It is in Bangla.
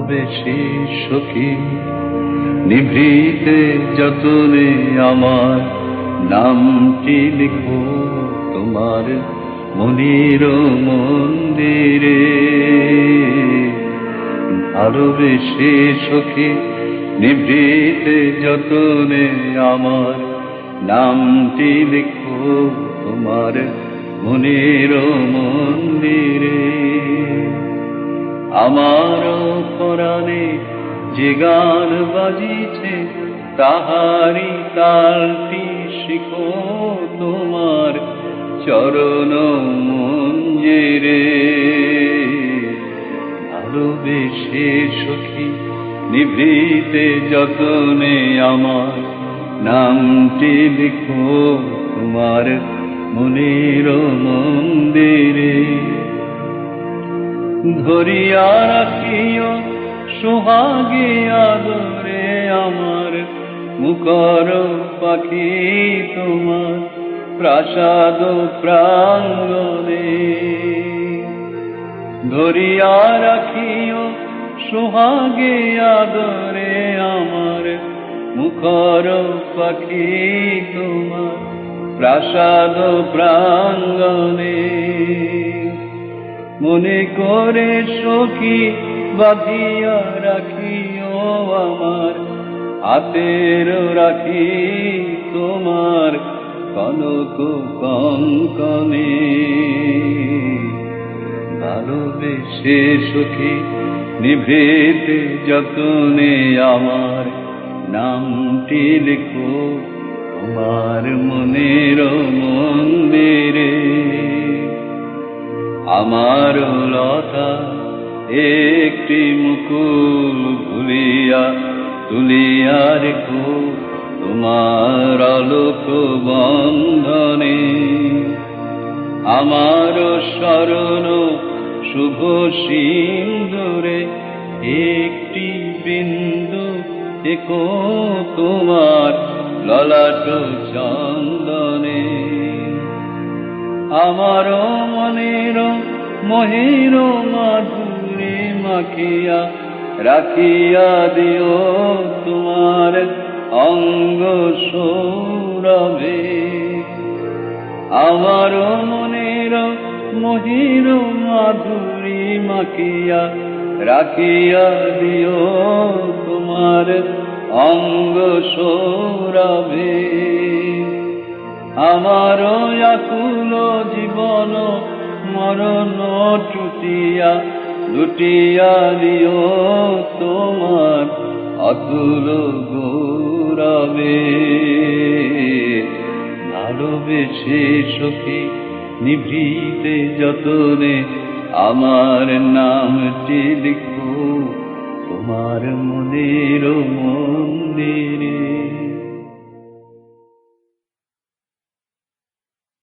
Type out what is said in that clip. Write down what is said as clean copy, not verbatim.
ভালোবেসে সখী নিভৃতে যতনে আমার নামটি লিখো তোমার মনির মন্দিরে। ভালোবেসে সখী নিভৃতে যতনে আমার নামটি লিখো তোমার মনির মন্দিরে। আমার পরাণে যে গান বাজিছে তাহারি তালটি শিখো তোমার চরণ মঞ্জিরে। ভালোবেসে সখী নিভৃতে যতনে আমার নামটি লিখো তোমার মনির মন্দিরে। ধরিয়া রাখিও সোহাগে আদরে আমার মুখর পাখি তোমার প্রাসাদ প্রাঙ্গণে। ধরিয়া রাখিও সোহাগে আদরে আমার মুখর পাখি তোমার প্রাসাদ প্রাঙ্গণে। মনে করে সখী বাঁধিয়া রাখিও আমার হাতের রাখি তোমার কনক কঙ্কনে। ভালোবেসে সখী নিভৃতে যতনে আমার নামটি লিখো তোমার মনির মন্দিরে। আমার লতা একটি মুকুল ভুলিয়া তুলিয়া রেখো তোমার আলোক বন্ধনে। আমার শরণ শুভ সিন্দুরে একটি বিন্দু দেখো তোমার ললাট চন্দনে। আমার মনের মহির মাধুরী মাখিয়া রাখিয়া দিও তোমার অঙ্গ সৌরভে। আমার মনের মহির মাধুরী মাখিয়া রাখিয়া দিও তোমার অঙ্গ সৌরভে। আমার আকুল জীবন মরণ টুটিয়া লুটিয়া দিও তোমার অতুল গৌরবে। ভালোবেসে সখী নিভৃতে যতনে আমার নামটি লিখো তোমার মনির